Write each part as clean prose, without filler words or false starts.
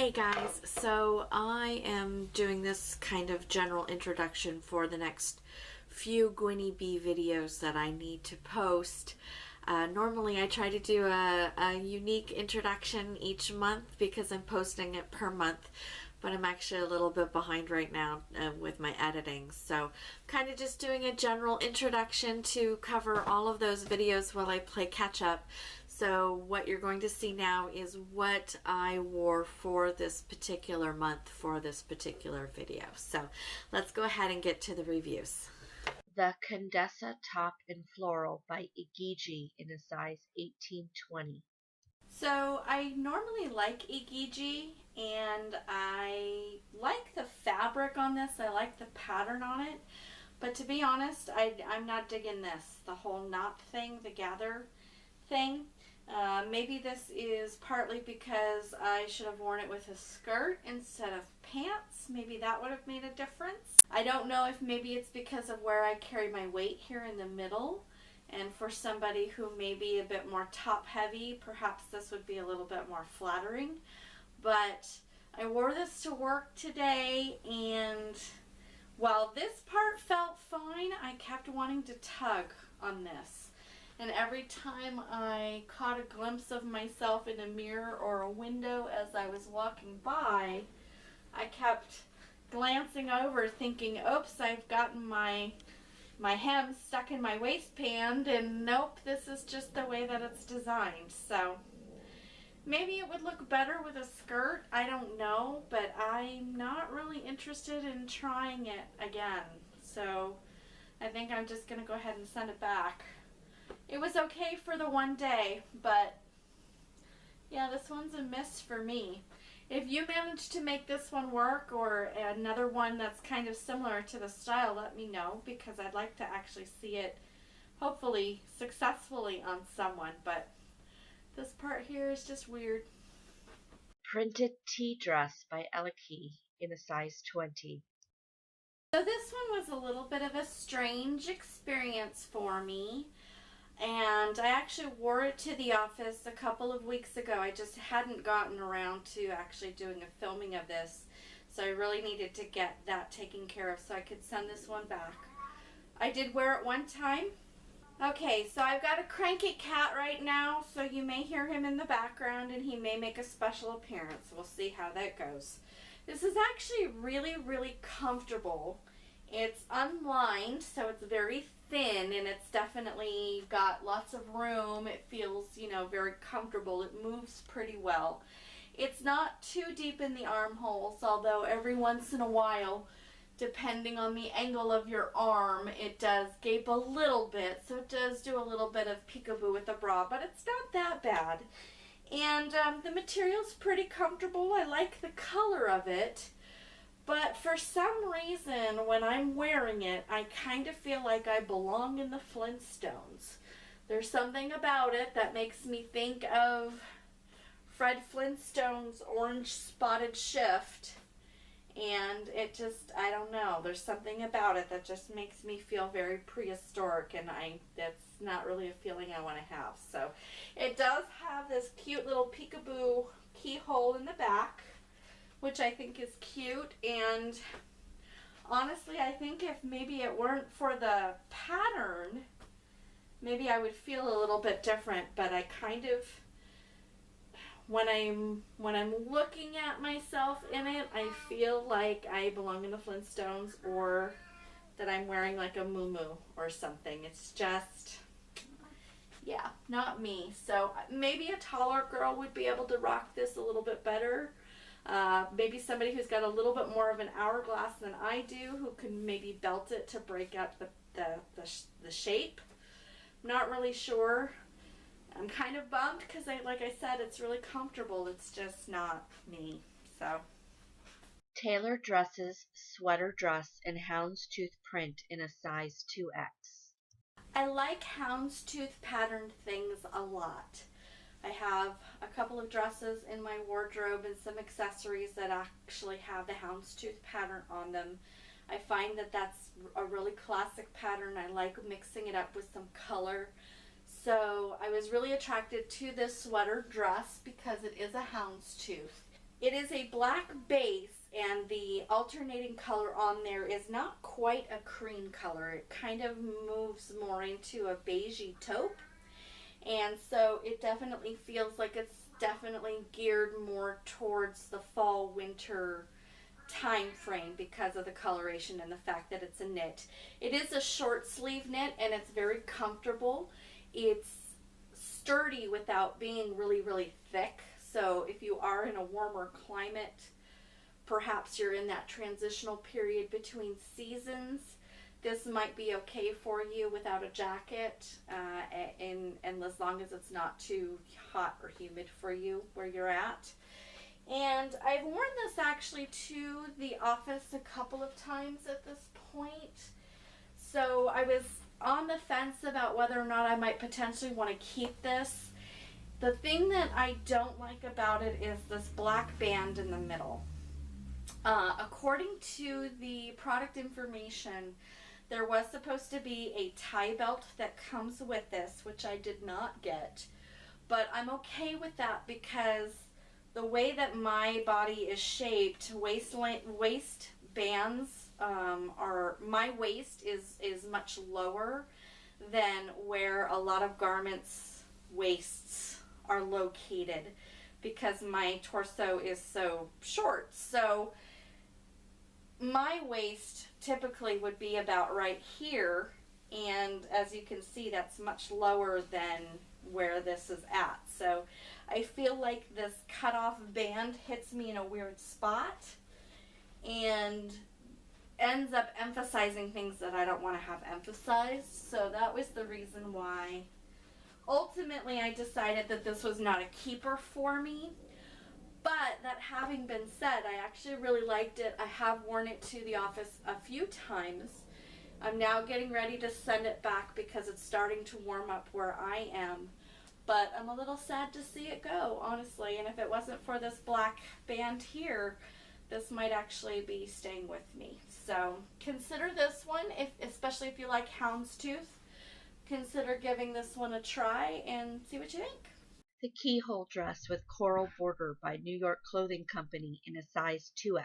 Hey guys, so I am doing this kind of general introduction for the next few Gwynnie Bee videos that I need to post. Normally I try to do a unique introduction each month because I'm posting it per month, but I'm actually a little bit behind right now with my editing. So kind of just doing a general introduction to cover all of those videos while I play catch up. So what you're going to see now is what I wore for this particular month for this particular video. So let's go ahead and get to the reviews. The Condesa Top Floral by Igigi in a size 18-20. So I normally like Igigi and I like the fabric on this. I like the pattern on it. But to be honest, I'm not digging this. The whole knot thing, the gather thing. Maybe this is partly because I should have worn it with a skirt instead of pants. Maybe that would have made a difference. I don't know if maybe it's because of where I carry my weight here in the middle. And for somebody who may be a bit more top heavy, perhaps this would be a little bit more flattering. But I wore this to work today, and while this part felt fine, I kept wanting to tug on this. And every time I caught a glimpse of myself in a mirror or a window as I was walking by, I kept glancing over thinking, oops, I've gotten my hem stuck in my waistband, and nope, this is just the way that it's designed. So maybe it would look better with a skirt, I don't know, but I'm not really interested in trying it again. So I think I'm just going to go ahead and send it back. It was okay for the one day, but yeah, this one's a miss for me. If you manage to make this one work or another one that's kind of similar to the style, let me know, because I'd like to actually see it hopefully successfully on someone, but this part here is just weird. Printed Tea Dress by Key in a size 20. So this one was a little bit of a strange experience for me. And I actually wore it to the office a couple of weeks ago. I just hadn't gotten around to actually doing a filming of this. So I really needed to get that taken care of so I could send this one back. I did wear it one time. Okay, so I've got a cranky cat right now, so you may hear him in the background and he may make a special appearance. We'll see how that goes. This is actually really, really comfortable. It's unlined, so it's very thin, and it's definitely got lots of room. It feels, you know, very comfortable. It moves pretty well. It's not too deep in the armholes, although every once in a while, depending on the angle of your arm, it does gape a little bit, so it does do a little bit of peekaboo with the bra, but it's not that bad. And the material's pretty comfortable. I like the color of it. But for some reason, when I'm wearing it, I kind of feel like I belong in the Flintstones. There's something about it that makes me think of Fred Flintstone's orange spotted shift. And it just, I don't know, there's something about it that just makes me feel very prehistoric, and that's not really a feeling I want to have. So it does have this cute little peekaboo keyhole in the back, which I think is cute, and honestly I think if maybe it weren't for the pattern, maybe I would feel a little bit different. But I kind of, when I'm looking at myself in it, I feel like I belong in the Flintstones, or that I'm wearing like a muumuu or something. It's just, yeah, not me. So maybe a taller girl would be able to rock this a little bit better. Maybe somebody who's got a little bit more of an hourglass than I do, who can maybe belt it to break up the shape. I'm not really sure. I'm kind of bummed because, like I said, it's really comfortable. It's just not me. So, Taylor Dress's Sweater Dress in Houndstooth print in a size 2X. I like houndstooth patterned things a lot. I have a couple of dresses in my wardrobe and some accessories that actually have the houndstooth pattern on them. I find that that's a really classic pattern. I like mixing it up with some color. So I was really attracted to this sweater dress because it is a houndstooth. It is a black base, and the alternating color on there is not quite a cream color. It kind of moves more into a beigey taupe, and so it definitely feels like it's definitely geared more towards the fall winter time frame because of the coloration and the fact that it's a knit. It is a short sleeve knit, and it's very comfortable. It's sturdy without being really thick. So if you are in a warmer climate, perhaps you're in that transitional period between seasons, this might be okay for you without a jacket, and as long as it's not too hot or humid for you where you're at. And I've worn this actually to the office a couple of times at this point. So I was on the fence about whether or not I might potentially want to keep this. The thing that I don't like about it is this black band in the middle. According to the product information, there was supposed to be a tie belt that comes with this, which I did not get. But I'm okay with that because the way that my body is shaped, waist bands my waist is much lower than where a lot of garments' waists are located because my torso is so short. So my waist typically would be about right here, and as you can see, that's much lower than where this is at. So I feel like this cutoff band hits me in a weird spot and ends up emphasizing things that I don't want to have emphasized. So that was the reason why ultimately I decided that this was not a keeper for me. But that having been said, I actually really liked it. I have worn it to the office a few times. I'm now getting ready to send it back because it's starting to warm up where I am. But I'm a little sad to see it go, honestly. And if it wasn't for this black band here, this might actually be staying with me. So consider this one, especially if you like Houndstooth. Consider giving this one a try and see what you think. The Keyhole Dress with Coral Border by New York Clothing Company in a size 2X.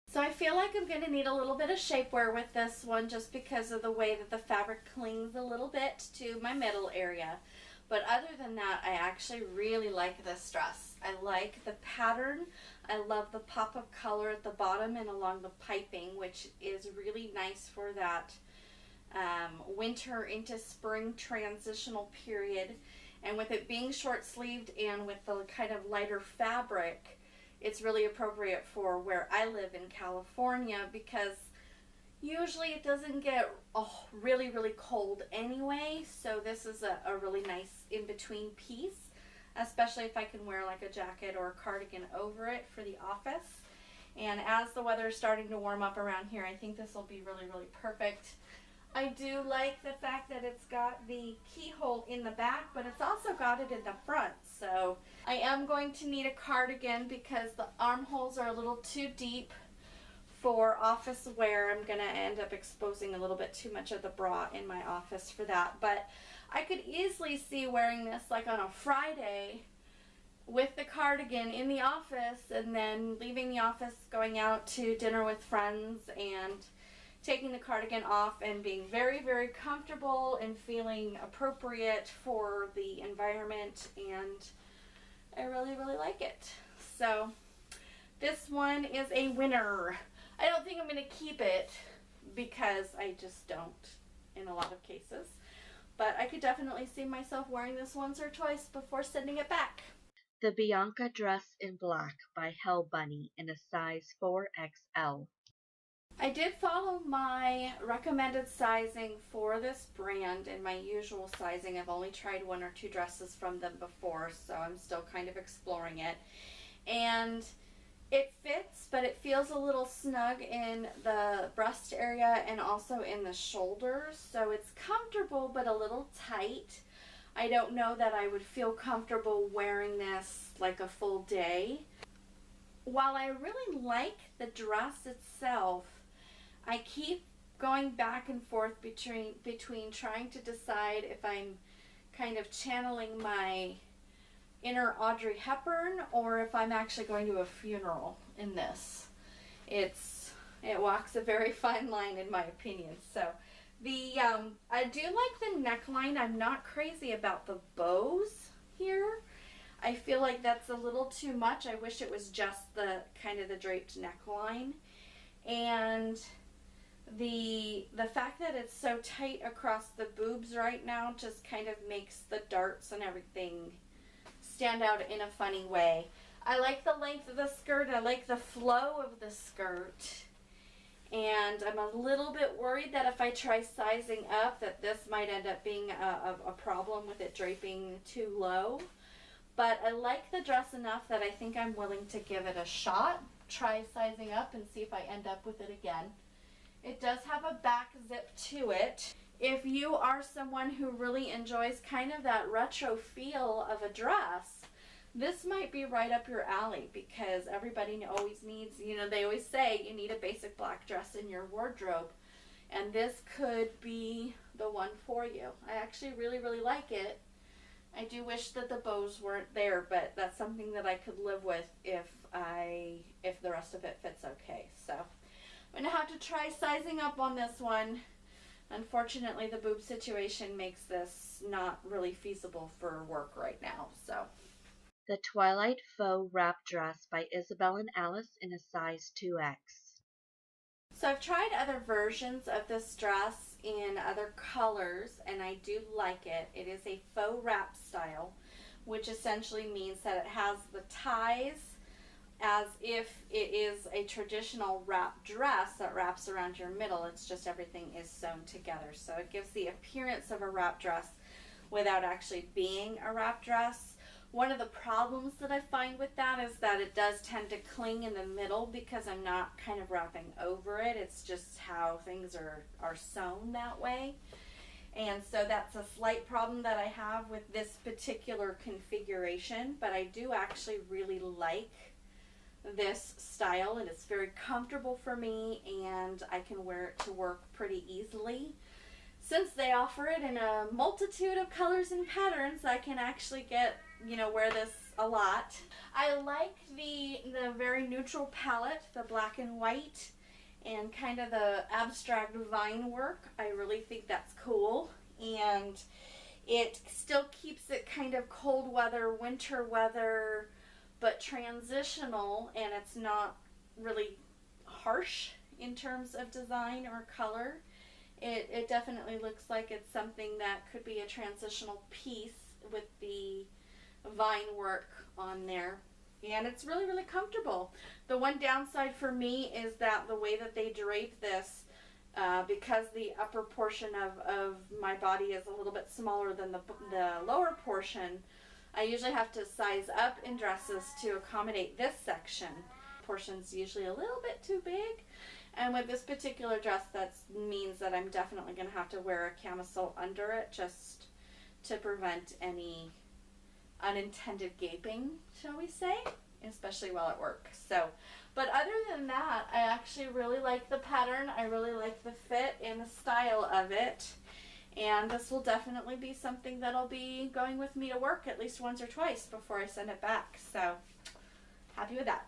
So I feel like I'm going to need a little bit of shapewear with this one just because of the way that the fabric clings a little bit to my middle area. But other than that, I actually really like this dress. I like the pattern. I love the pop of color at the bottom and along the piping, which is really nice for that winter into spring transitional period. And with it being short sleeved and with the kind of lighter fabric, it's really appropriate for where I live in California because usually it doesn't get really cold anyway. So this is a really nice in-between piece, especially if I can wear like a jacket or a cardigan over it for the office. And as the weather is starting to warm up around here, I think this will be really perfect. I do like the fact that it's got the keyhole in the back, but it's also got it in the front. So I am going to need a cardigan because the armholes are a little too deep for office wear. I'm going to end up exposing a little bit too much of the bra in my office for that. But I could easily see wearing this like on a Friday with the cardigan in the office and then leaving the office, going out to dinner with friends and taking the cardigan off and being very comfortable and feeling appropriate for the environment, and I really like it. So this one is a winner. I don't think I'm going to keep it because I just don't in a lot of cases, but I could definitely see myself wearing this once or twice before sending it back. The Bianca Dress in Black by Hell Bunny in a size 4XL. I did follow my recommended sizing for this brand and my usual sizing. I've only tried one or two dresses from them before, so I'm still kind of exploring it. And it fits, but it feels a little snug in the breast area and also in the shoulders. So it's comfortable, but a little tight. I don't know that I would feel comfortable wearing this like a full day. While I really like the dress itself, I keep going back and forth between trying to decide if I'm kind of channeling my inner Audrey Hepburn or if I'm actually going to a funeral in this. It walks a very fine line in my opinion. So I do like the neckline. I'm not crazy about the bows here. I feel like that's a little too much. I wish it was just the kind of the draped neckline. And the fact that it's so tight across the boobs right now just kind of makes the darts and everything stand out in a funny way. I like the length of the skirt. I like the flow of the skirt. And I'm a little bit worried that if I try sizing up that this might end up being a problem with it draping too low. But I like the dress enough that I think I'm willing to give it a shot, try sizing up and see if I end up with it again. It does have a back zip to it. If you are someone who really enjoys kind of that retro feel of a dress, this might be right up your alley because everybody always needs, you know, they always say you need a basic black dress in your wardrobe. And this could be the one for you. I actually really, really like it. I do wish that the bows weren't there, but that's something that I could live with if the rest of it fits okay. So I'm going to have to try sizing up on this one. Unfortunately, the boob situation makes this not really feasible for work right now. So The Twilight Faux Wrap Dress by Isabel and Alice in a size 2X. So I've tried other versions of this dress in other colors, and I do like it. It is a faux wrap style, which essentially means that it has the ties as if it is a traditional wrap dress that wraps around your middle. It's just everything is sewn together. So it gives the appearance of a wrap dress without actually being a wrap dress. One of the problems that I find with that is that it does tend to cling in the middle because I'm not kind of wrapping over it. It's just how things are sewn that way. And so that's a slight problem that I have with this particular configuration, but I do actually really like this style. It is very comfortable for me and I can wear it to work pretty easily. Since they offer it in a multitude of colors and patterns, I can actually wear this a lot. I like the very neutral palette, the black and white, and kind of the abstract vine work. I really think that's cool. And it still keeps it kind of cold weather, winter weather, but transitional, and it's not really harsh in terms of design or color. It definitely looks like it's something that could be a transitional piece with the vine work on there. And it's really, really comfortable. The one downside for me is that the way that they drape this, because the upper portion of my body is a little bit smaller than the lower portion, I usually have to size up in dresses to accommodate this section. Portion's usually a little bit too big. And with this particular dress, that means that I'm definitely going to have to wear a camisole under it just to prevent any unintended gaping, shall we say, especially while at work. So, but other than that, I actually really like the pattern. I really like the fit and the style of it. And this will definitely be something that'll be going with me to work at least once or twice before I send it back. So, happy with that.